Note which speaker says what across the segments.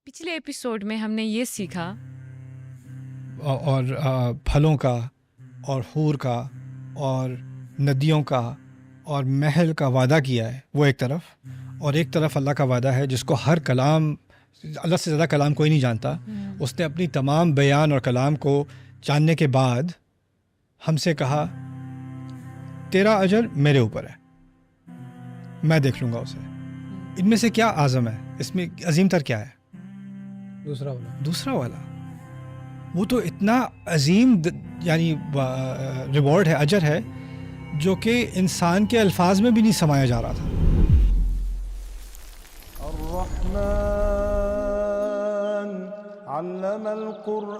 Speaker 1: پچھلے ایپیسوڈ میں ہم نے یہ سیکھا
Speaker 2: اور پھلوں کا اور حور کا اور ندیوں کا اور محل کا وعدہ کیا ہے وہ ایک طرف، اور ایک طرف اللہ کا وعدہ ہے جس کو ہر کلام، اللہ سے زیادہ کلام کوئی نہیں جانتا. اس نے اپنی تمام بیان اور کلام کو جاننے کے بعد ہم سے کہا تیرا اجر میرے اوپر ہے، میں دیکھ لوں گا اسے. ان میں سے کیا اعظم ہے؟ اس میں عظیم تر کیا ہے؟ دوسرا والا. وہ تو اتنا عظیم یعنی ریوارڈ ہے، اجر ہے، جو کہ انسان کے الفاظ میں بھی نہیں سمایا جا رہا تھا.
Speaker 3: الرحمن علم القرآن.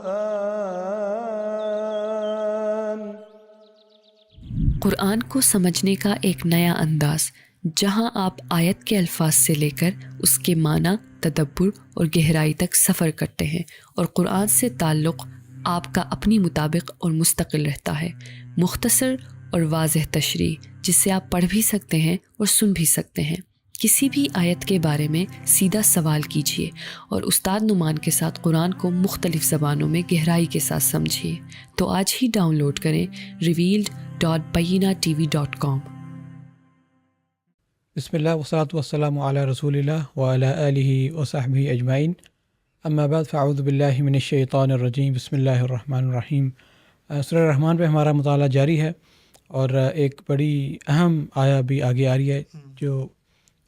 Speaker 4: قرآن کو سمجھنے کا ایک نیا انداز، جہاں آپ آیت کے الفاظ سے لے کر اس کے معنی، تدبر اور گہرائی تک سفر کرتے ہیں، اور قرآن سے تعلق آپ کا اپنی مطابق اور مستقل رہتا ہے. مختصر اور واضح تشریح جسے آپ پڑھ بھی سکتے ہیں اور سن بھی سکتے ہیں. کسی بھی آیت کے بارے میں سیدھا سوال کیجیے اور استاد نعمان کے ساتھ قرآن کو مختلف زبانوں میں گہرائی کے ساتھ سمجھیے. تو آج ہی ڈاؤن لوڈ کریں revealed.bayinatv.com.
Speaker 5: بسم اللہ والصلاۃ والسلام علی رسول اللہ وعلی آلہ وصحبہ اجمعین. اما بعد فاعوذ باللہ من الشیطان الرجیم. بسم اللہ الرحمن الرحیم. سورہ رحمان پہ ہمارا مطالعہ جاری ہے، اور ایک بڑی اہم آیا بھی آگے آ رہی ہے جو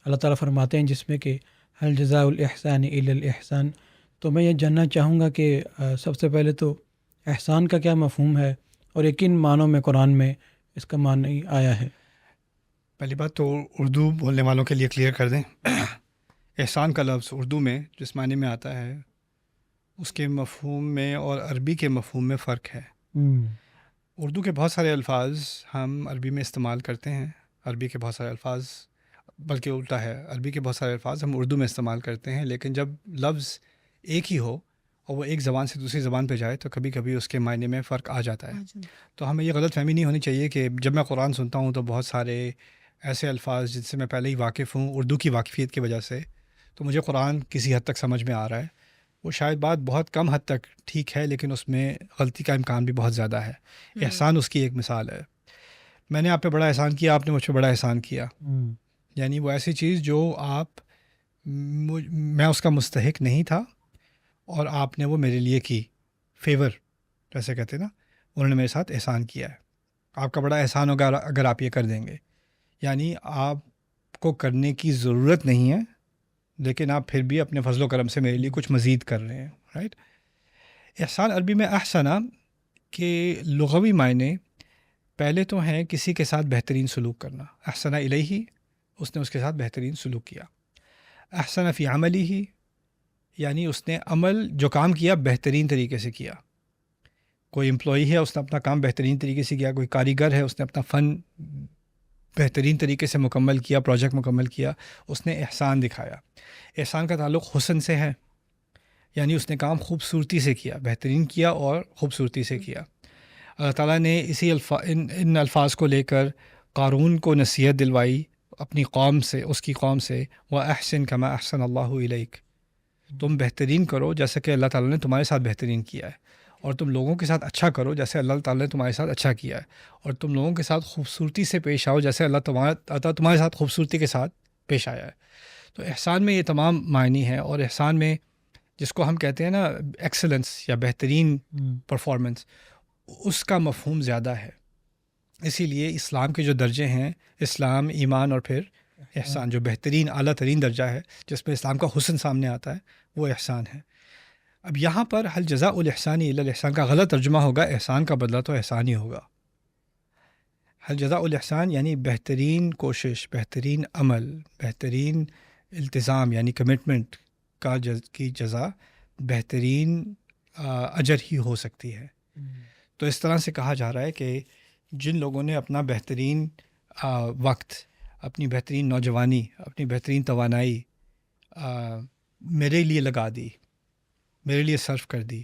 Speaker 5: اللہ تعالیٰ فرماتے ہیں جس میں کہ هل جزاء الاحسان الا الاحسان. تو میں یہ جاننا چاہوں گا کہ سب سے پہلے تو احسان کا کیا مفہوم ہے، اور یہ کن معنوں میں قرآن میں اس کا معنی آیا ہے؟
Speaker 2: پہلی بات تو اردو بولنے والوں کے لیے کلیئر کر دیں. احسان کا لفظ اردو میں جس معنی میں آتا ہے اس کے مفہوم میں اور عربی کے مفہوم میں فرق ہے. اردو کے بہت سارے الفاظ ہم عربی میں استعمال کرتے ہیں، عربی کے بہت سارے الفاظ، بلکہ الٹا ہے، عربی کے بہت سارے الفاظ ہم اردو میں استعمال کرتے ہیں، لیکن جب لفظ ایک ہی ہو اور وہ ایک زبان سے دوسری زبان پہ جائے تو کبھی کبھی اس کے معنی میں فرق آ جاتا ہے. تو ہمیں یہ غلط فہمی نہیں ہونی چاہیے کہ جب میں قرآن سنتا ہوں تو بہت سارے ایسے الفاظ جن سے میں پہلے ہی واقف ہوں اردو کی واقفیت کی وجہ سے، تو مجھے قرآن کسی حد تک سمجھ میں آ رہا ہے. وہ شاید بات بہت کم حد تک ٹھیک ہے، لیکن اس میں غلطی کا امکان بھی بہت زیادہ ہے. احسان اس کی ایک مثال ہے. میں نے آپ پہ بڑا احسان کیا، آپ نے مجھ پہ بڑا احسان کیا. یعنی وہ ایسی چیز جو میں اس کا مستحق نہیں تھا اور آپ نے وہ میرے لیے کی. فیور جیسے کہتے ہیں نا، انہوں نے میرے ساتھ احسان کیا ہے. آپ کا بڑا احسان ہوگا اگر آپ یہ کر دیں گے. یعنی آپ کو کرنے کی ضرورت نہیں ہے، لیکن آپ پھر بھی اپنے فضل و کرم سے میرے لیے کچھ مزید کر رہے ہیں. رائٹ. احسان عربی میں احسنہ کے لغوی معنی پہلے تو ہیں کسی کے ساتھ بہترین سلوک کرنا. احسنہ الیہ، اس نے اس کے ساتھ بہترین سلوک کیا. احسن فی عملہ، یعنی اس نے عمل جو کام کیا بہترین طریقے سے کیا. کوئی امپلائی ہے، اس نے اپنا کام بہترین طریقے سے کیا. کوئی کاریگر ہے، اس نے اپنا فن بہترین طریقے سے مکمل کیا، پروجیکٹ مکمل کیا، اس نے احسان دکھایا. احسان کا تعلق حسن سے ہے، یعنی اس نے کام خوبصورتی سے کیا، بہترین کیا اور خوبصورتی سے کیا. اللہ تعالیٰ نے ان الفاظ کو لے کر قارون کو نصیحت دلوائی اپنی قوم سے، اس کی قوم سے، وَأَحْسِن كَمَا أَحْسَنَ اللَّهُ إِلَيْكَ. تم بہترین کرو جیسے کہ اللہ تعالیٰ نے تمہارے ساتھ بہترین کیا ہے، اور تم لوگوں کے ساتھ اچھا کرو جیسے اللہ تعالیٰ نے تمہارے ساتھ اچھا کیا ہے، اور تم لوگوں کے ساتھ خوبصورتی سے پیش آؤ جیسے اللہ تعالیٰ تمہارے ساتھ خوبصورتی کے ساتھ پیش آیا ہے. تو احسان میں یہ تمام معنی ہیں، اور احسان میں جس کو ہم کہتے ہیں نا ایکسلنس یا بہترین پرفارمنس، اس کا مفہوم زیادہ ہے. اسی لیے اسلام کے جو درجے ہیں، اسلام، ایمان اور پھر احسان، جو بہترین اعلیٰ ترین درجہ ہے جس میں اسلام کا حسن سامنے آتا ہے، وہ احسان ہے. اب یہاں پر هل جزاء الاحسان الا الاحسان کا غلط ترجمہ ہوگا احسان کا بدلہ تو احسان ہی ہوگا. هل جزاء الاحسان یعنی بہترین کوشش، بہترین عمل، بہترین التزام یعنی کمٹمنٹ کی جزا بہترین اجر ہی ہو سکتی ہے. تو اس طرح سے کہا جا رہا ہے کہ جن لوگوں نے اپنا بہترین وقت، اپنی بہترین نوجوانی، اپنی بہترین توانائی میرے لیے لگا دی، میرے لیے صرف کر دی،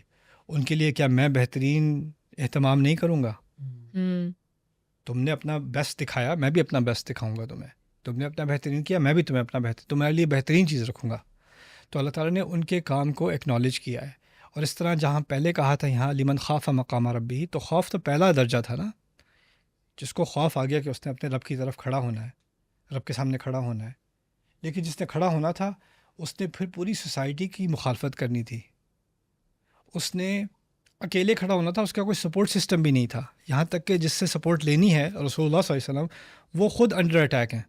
Speaker 2: ان کے لیے کیا میں بہترین اہتمام نہیں کروں گا؟ تم نے اپنا بیسٹ دکھایا، میں بھی اپنا بیسٹ دکھاؤں گا تمہیں. تم نے اپنا بہترین کیا، میں بھی تمہیں اپنا بہترین، تمہارے لیے بہترین چیز رکھوں گا. تو اللہ تعالیٰ نے ان کے کام کو ایکنالج کیا ہے. اور اس طرح جہاں پہلے کہا تھا یہاں لمن خاف مقام ربی، تو خوف تو پہلا درجہ تھا نا، جس کو خوف آ گیا کہ اس نے اپنے رب کی طرف کھڑا ہونا ہے، رب کے سامنے کھڑا ہونا ہے. لیکن جس نے کھڑا ہونا تھا اس نے پھر پوری سوسائٹی کی مخالفت کرنی تھی. اس نے اکیلے کھڑا ہونا تھا، اس کا کوئی سپورٹ سسٹم بھی نہیں تھا. یہاں تک کہ جس سے سپورٹ لینی ہے رسول اللہ صلی اللہ علیہ وسلم، وہ خود انڈر اٹیک ہیں.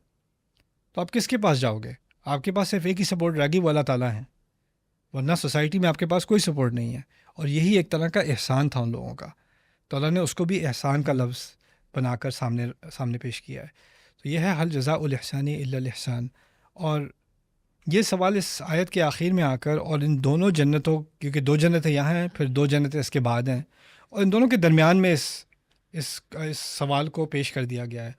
Speaker 2: تو آپ کس کے پاس جاؤ گے؟ آپ کے پاس صرف ایک ہی سپورٹ رہ گی، وہ اللہ تعالیٰ ہیں، ورنہ سوسائٹی میں آپ کے پاس کوئی سپورٹ نہیں ہے. اور یہی ایک طرح کا احسان تھا ان لوگوں کا. تو اللہ نے اس کو بھی احسان کا لفظ بنا کر سامنے پیش کیا ہے. تو یہ ہے حل جزاء الاحسان الا الاحسان. اور یہ سوال اس آیت کے آخر میں آ کر، اور ان دونوں جنتوں، کیونکہ 2 جنتیں یہاں ہیں، پھر 2 جنتیں اس کے بعد ہیں، اور ان دونوں کے درمیان میں اس سوال کو پیش کر دیا گیا ہے.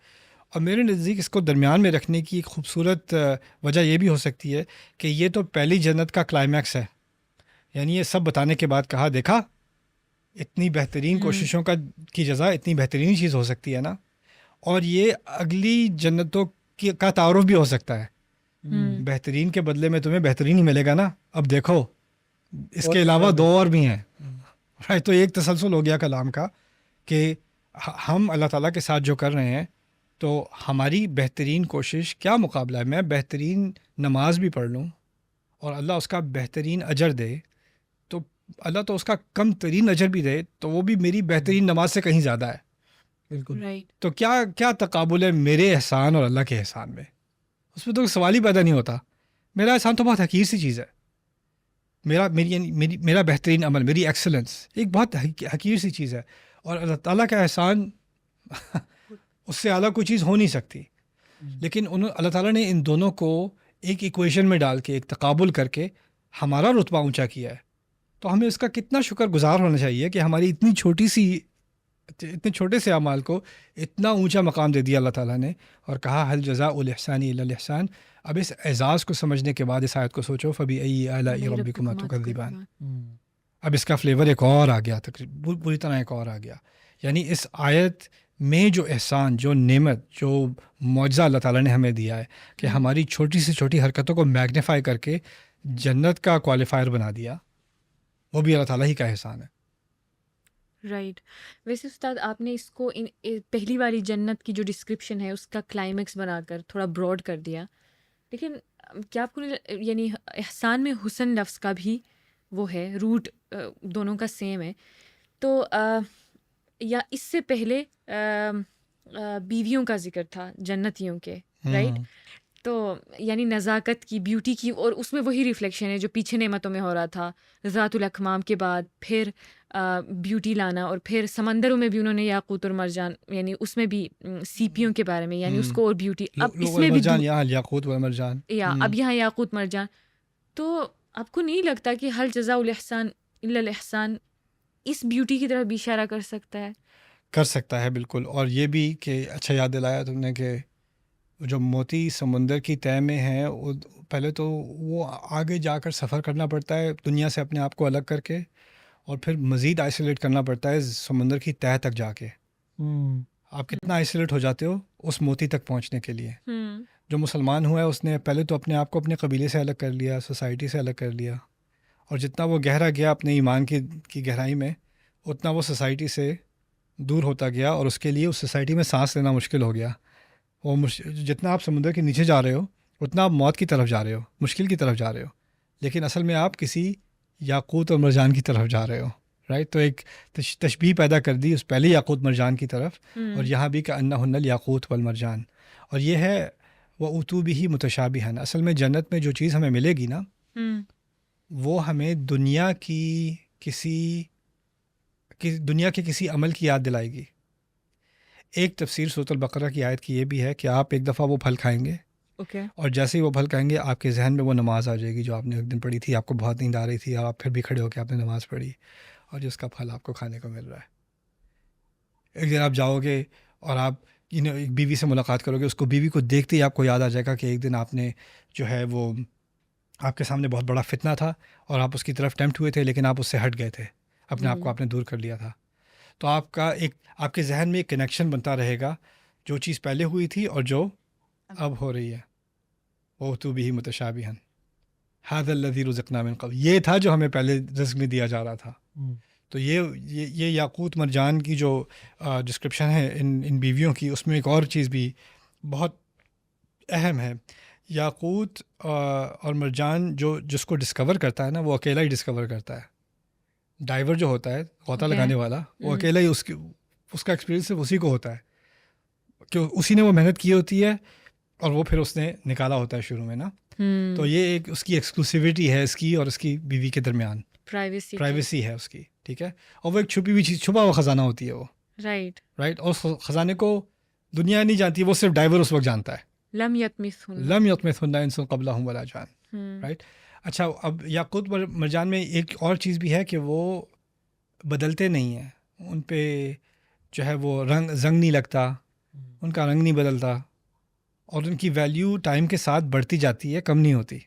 Speaker 2: اور میرے نزدیک اس کو درمیان میں رکھنے کی ایک خوبصورت وجہ یہ بھی ہو سکتی ہے کہ یہ تو پہلی جنت کا کلائمیکس ہے. یعنی یہ سب بتانے کے بعد کہا، دیکھا اتنی بہترین کوششوں کی جزا اتنی بہترین چیز ہو سکتی ہے نا. اور یہ اگلی جنتوں کا تعارف بھی ہو سکتا ہے. بہترین کے بدلے میں تمہیں بہترین ہی ملے گا نا. اب دیکھو اس کے علاوہ 2 اور بھی ہیں. تو ایک تسلسل ہو گیا کلام کا کہ ہم اللہ تعالیٰ کے ساتھ جو کر رہے ہیں، تو ہماری بہترین کوشش کیا مقابلہ ہے. میں بہترین نماز بھی پڑھ لوں اور اللہ اس کا بہترین اجر دے، تو اللہ تو اس کا کم ترین اجر بھی دے، تو وہ بھی میری بہترین نماز سے کہیں زیادہ ہے.
Speaker 5: بالکل.
Speaker 1: رائٹ.
Speaker 2: تو کیا تقابل ہے میرے احسان اور اللہ کے احسان میں؟ اس میں تو سوال ہی پیدا نہیں ہوتا. میرا احسان تو بہت حقیر سی چیز ہے. میرا بہترین عمل، میری ایکسلنس ایک بہت حقیر سی چیز ہے. اور اللہ تعالیٰ کا احسان اس سے اعلیٰ کوئی چیز ہو نہیں سکتی. لیکن اللہ تعالیٰ نے ان دونوں کو ایک ایکویشن میں ڈال کے، ایک تقابل کر کے ہمارا رتبہ اونچا کیا ہے. تو ہمیں اس کا کتنا شکر گزار ہونا چاہیے کہ ہماری اتنے چھوٹے سے اعمال کو اتنا اونچا مقام دے دیا اللہ تعالیٰ نے، اور کہا حل جزاء الاحسان الا الاحسان. اب اس اعزاز کو سمجھنے کے بعد اس آیت کو سوچو، فبأي آلاء ربكما تكذبان. اب اس کا فلیور ایک اور آ گیا، تقریباً پوری طرح ایک اور آ گیا. یعنی اس آیت میں جو احسان، جو نعمت، جو معجزہ اللہ تعالیٰ نے ہمیں دیا ہے کہ ہماری چھوٹی سے چھوٹی حرکتوں کو میگنیفائی کر کے جنت کا کوالیفائر بنا دیا، وہ بھی اللہ تعالیٰ ہی کا احسان ہے.
Speaker 1: رائٹ. ویسے استاد آپ نے اس کو پہلی والی جنت کی جو ڈسکرپشن ہے اس کا کلائمیکس بنا کر تھوڑا براڈ کر دیا، لیکن کیا آپ کو یعنی احسان میں حسن لفظ کا بھی وہ ہے، روٹ دونوں کا سیم ہے. تو یا اس سے پہلے بیویوں کا ذکر تھا جنتیوں کے، رائٹ. تو یعنی نزاکت کی، بیوٹی کی، اور اس میں وہی ریفلیکشن ہے جو پیچھے نعمتوں میں ہو رہا تھا. ذات الاکمام کے بعد پھر بیوٹی لانا، اور پھر سمندروں میں بھی انہوں نے یاقوت اور مرجان، یعنی اس میں بھی سیپیوں کے بارے میں، یعنی اس کو اور بیوٹی. اب اس میں بھی
Speaker 2: یاقوت و مرجان،
Speaker 1: اب یہاں یاقوت مرجان. تو آپ کو نہیں لگتا کہ حل جزاء الاحسان الا الاحسان اس بیوٹی کی طرف بھی اشارہ کر سکتا ہے؟
Speaker 2: کر سکتا ہے بالکل. اور یہ بھی کہ اچھا یاد دلایا تم نے کہ جو موتی سمندر کی تہہ میں ہیں، پہلے تو وہ آگے جا کر سفر کرنا پڑتا ہے دنیا سے اپنے آپ کو الگ کر کے، اور پھر مزید آئسولیٹ کرنا پڑتا ہے سمندر کی تہہ تک جا کے. آپ کتنا آئسولیٹ ہو جاتے ہو اس موتی تک پہنچنے کے لیے. جو مسلمان ہوا ہے اس نے پہلے تو اپنے آپ کو اپنے قبیلے سے الگ کر لیا، سوسائٹی سے الگ کر لیا، اور جتنا وہ گہرا گیا اپنے ایمان کی گہرائی میں، اتنا وہ سوسائٹی سے دور ہوتا گیا، اور اس کے لیے اس سوسائٹی میں سانس لینا مشکل ہو گیا. وہ جتنا آپ سمندر کے نیچے جا رہے ہو اتنا آپ موت کی طرف جا رہے ہو، مشکل کی طرف جا رہے ہو، لیکن اصل میں آپ کسی یاقوت اور مرجان کی طرف جا رہے ہو، رائٹ. تو ایک تشبیہ پیدا کر دی اس پہلے یاقوت مرجان کی طرف، اور یہاں بھی کہ انہن الیاقوت والمرجان. اور یہ ہے وَأُوتُوا بِهِ مُتَشَابِهًا. اصل میں جنت میں جو چیز ہمیں ملے گی نا، وہ ہمیں دنیا کے کسی عمل کی یاد دلائے گی. ایک تفسیر سورۃ البقرہ کی آیت کی یہ بھی ہے کہ آپ ایک دفعہ وہ پھل کھائیں گے، اور جیسے ہی وہ پھل کھائیں گے آپ کے ذہن میں وہ نماز آ جائے گی جو آپ نے ایک دن پڑھی تھی. آپ کو بہت نیند آ رہی تھی، آپ پھر بھی کھڑے ہو کے آپ نے نماز پڑھی، اور جس کا پھل آپ کو کھانے کو مل رہا ہے. ایک دن آپ جاؤ گے اور آپ ایک بیوی سے ملاقات کرو گے، اس کو بیوی کو دیکھتے ہی آپ کو یاد آ جائے گا کہ ایک دن آپ نے جو ہے وہ آپ کے سامنے بہت بڑا فتنہ تھا اور آپ اس کی طرف ٹیمپٹ ہوئے تھے، لیکن آپ اس سے ہٹ گئے تھے، اپنے آپ کو آپ نے دور کر لیا تھا. تو آپ کے ذہن میں ایک کنیکشن بنتا رہے گا، جو چیز پہلے ہوئی تھی اور جو اب ہو رہی ہے. وَأُوتُوا بِهِ مُتَشَابِهًا. ھذا الذی رزقنا من قبل، یہ تھا جو ہمیں پہلے رزق میں دیا جا رہا تھا. تو یہ یاقوت مرجان کی جو ڈسکرپشن ہے ان بیویوں کی، اس میں ایک اور چیز بھی بہت اہم ہے. یاقوت اور مرجان جس کو ڈسکور کرتا ہے نا، وہ اکیلا ہی ڈسکور کرتا ہے. ڈائیور جو ہوتا ہے، غوطہ لگانے والا، وہ اکیلا ہی اس کا ایکسپیرینس صرف اسی کو ہوتا ہے کہ اسی نے وہ محنت کی ہوتی ہے اور وہ پھر اس نے نکالا ہوتا ہے شروع میں نا. تو یہ ایک اس کی ایکسکلوسیوٹی ہے اس کی اور اس کی بیوی کے درمیان، پرائیویسی ہے اس کی، ٹھیک ہے. اور وہ ایک چھپی ہوئی چیز، چھپا ہوا خزانہ ہوتی ہے وہ، رائٹ. اور خزانے کو دنیا نہیں جانتی، وہ صرف ڈائیور اس وقت جانتا ہے. لم یطمثہن انس قبلہم ولا جان، رائٹ. اچھا، اب یاقوت مرجان میں ایک اور چیز بھی ہے کہ وہ بدلتے نہیں ہیں، ان پہ جو ہے وہ زنگ نہیں لگتا، ان کا رنگ نہیں بدلتا، اور ان کی ویلیو ٹائم کے ساتھ بڑھتی جاتی ہے، کم نہیں ہوتی.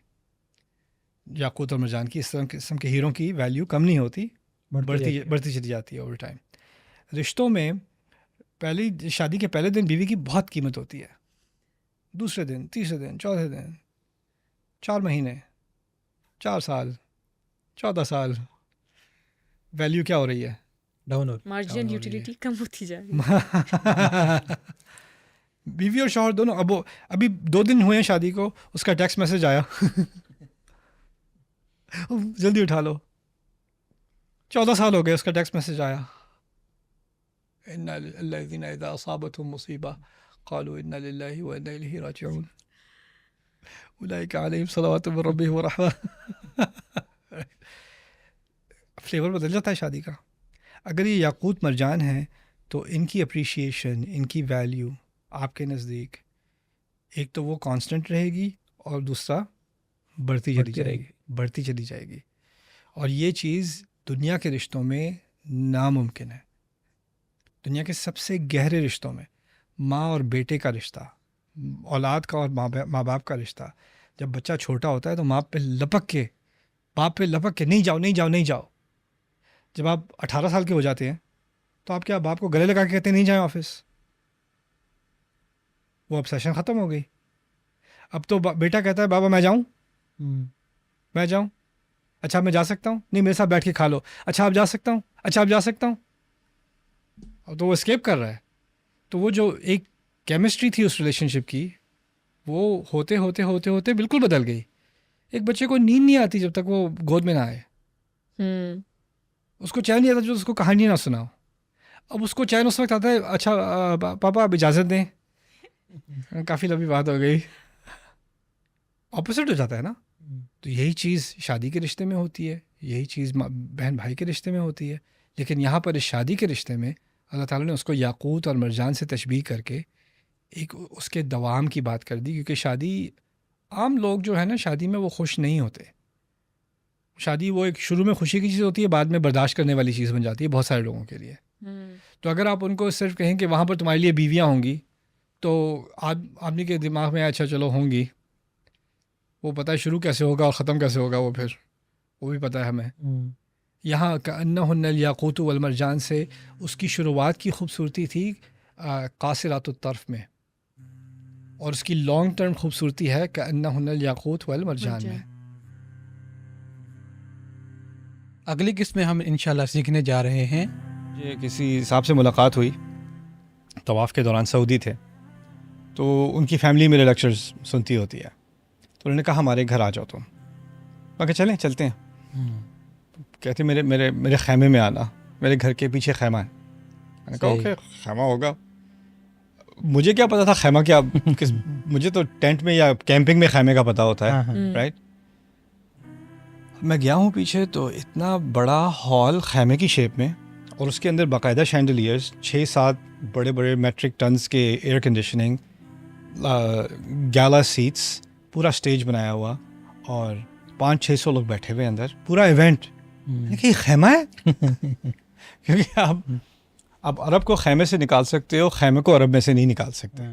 Speaker 2: یاقوت اور مرجان کی اس طرح قسم کے ہیروں کی ویلیو کم نہیں ہوتی، بڑھتی چلی جاتی ہے اوور ٹائم. رشتوں میں شادی کے پہلے دن بیوی کی بہت قیمت ہوتی ہے، دوسرے دن، تیسرے دن، چوتھے دن، 4 مہینے، 4 سال، 14 سال، ویلیو کیا ہو رہی ہے؟
Speaker 5: ڈاؤن ہو،
Speaker 1: مارجنل یوٹیلیٹی کم ہوتی جا رہی ہے.
Speaker 2: بیوی اور شوہر دونوں. ابھی 2 دن ہوئے ہیں شادی کو، اس کا ٹیکسٹ میسج آیا جلدی اٹھا لو. 14 سال ہو گئے، اس کا ٹیکسٹ میسج آیا، ان الذین اذا اصابتهم مصیبہ قالوا انا للہ وانا الیہ راجعون اولئک علیہم صلوات من ربہم ورحمہ. فلیور بدل جاتا ہے شادی کا. اگر یہ یاقوت مرجان ہیں تو ان کی اپریشیشن، ان کی ویلیو آپ کے نزدیک ایک تو وہ کانسٹنٹ رہے گی اور دوسرا بڑھتی چلی جائے گی. اور یہ چیز دنیا کے رشتوں میں ناممکن ہے. دنیا کے سب سے گہرے رشتوں میں، ماں اور بیٹے کا رشتہ، اولاد کا اور ماں باپ کا رشتہ، جب بچہ چھوٹا ہوتا ہے تو ماں پہ لپک کے، باپ پہ لپک کے نہیں جاؤ نہیں جاؤ نہیں جاؤ. جب آپ 18 سال کے ہو جاتے ہیں تو آپ کیا باپ کو گلے لگا کے کہتے ہیں نہیں جائیں آفس؟ وہ اب سیشن ختم ہو گئی. اب تو بیٹا کہتا ہے بابا میں جاؤں، میں جاؤں، اچھا میں جا سکتا ہوں، نہیں میرے ساتھ بیٹھ کے کھا لو، اچھا آپ جا سکتا ہوں، اچھا آپ جا سکتا ہوں. اب تو وہ اسکیپ کر رہا ہے. تو وہ جو ایک کیمسٹری تھی اس ریلیشن شپ کی، وہ ہوتے ہوتے ہوتے ہوتے بالکل بدل گئی. ایک بچے کو نیند نہیں آتی جب تک وہ گود میں نہ آئے، اس کو چین نہیں آتا جو اس کو کہانی نہ سناؤ. اب اس کو چین اس وقت آتا ہے، اچھا پاپا آپ اجازت دیں، کافی لمبی بات ہو گئی. اپوزٹ ہو جاتا ہے نا. تو یہی چیز شادی کے رشتے میں ہوتی ہے، یہی چیز بہن بھائی کے رشتے میں ہوتی ہے. لیکن یہاں پر اس شادی کے رشتے میں اللہ تعالیٰ نے اس کو یاقوت اور مرجان سے تشبیہ کر کے ایک اس کے دوام کی بات کر دی. کیونکہ شادی، عام لوگ جو ہے نا شادی میں وہ خوش نہیں ہوتے. شادی وہ ایک شروع میں خوشی کی چیز ہوتی ہے، بعد میں برداشت کرنے والی چیز بن جاتی ہے بہت سارے لوگوں کے لیے. تو اگر آپ ان کو صرف کہیں کہ وہاں پر تمہارے لیے بیویاں ہوں گی، تو آدمی کے دماغ میں اچھا چلو ہوں گی، وہ پتہ ہے شروع کیسے ہوگا اور ختم کیسے ہوگا، وہ پھر وہ بھی پتہ ہے ہمیں. یہاں کأنہن الیاقوت والمرجان سے اس کی شروعات کی خوبصورتی تھی قاصرات الطرف میں، اور اس کی لانگ ٹرم خوبصورتی ہے کأنہن الیاقوت والمرجان میں.
Speaker 5: اگلی قسط میں ہم انشاءاللہ سیکھنے جا رہے ہیں.
Speaker 2: یہ کسی صاحب سے ملاقات ہوئی، طواف کے دوران سعودی تھے، تو ان کی فیملی میرے لیکچرز سنتی ہوتی ہے. تو انہوں نے کہا ہمارے گھر آ جاؤ تم. میں کہا چلیں چلتے ہیں. کہتے میرے خیمے میں آنا، میرے گھر کے پیچھے خیمہ ہے. میں نے کہا اوکے خیمہ ہوگا. مجھے کیا پتا تھا خیمہ کیا، مجھے تو ٹینٹ میں یا کیمپنگ میں خیمے کا پتہ ہوتا ہے، رائٹ. میں گیا ہوں پیچھے تو اتنا بڑا ہال خیمے کی شیپ میں، اور اس کے اندر باقاعدہ شینڈلیئرز، 6-7 بڑے بڑے میٹرک ٹنز کے ایئر کنڈیشننگ، گیلا سیٹس، پورا اسٹیج بنایا ہوا، اور 500-600 لوگ بیٹھے ہوئے اندر، پورا ایونٹ. یہ خیمہ ہے کیونکہ آپ عرب کو خیمے سے نکال سکتے ہو، خیمے کو عرب میں سے نہیں نکال سکتے.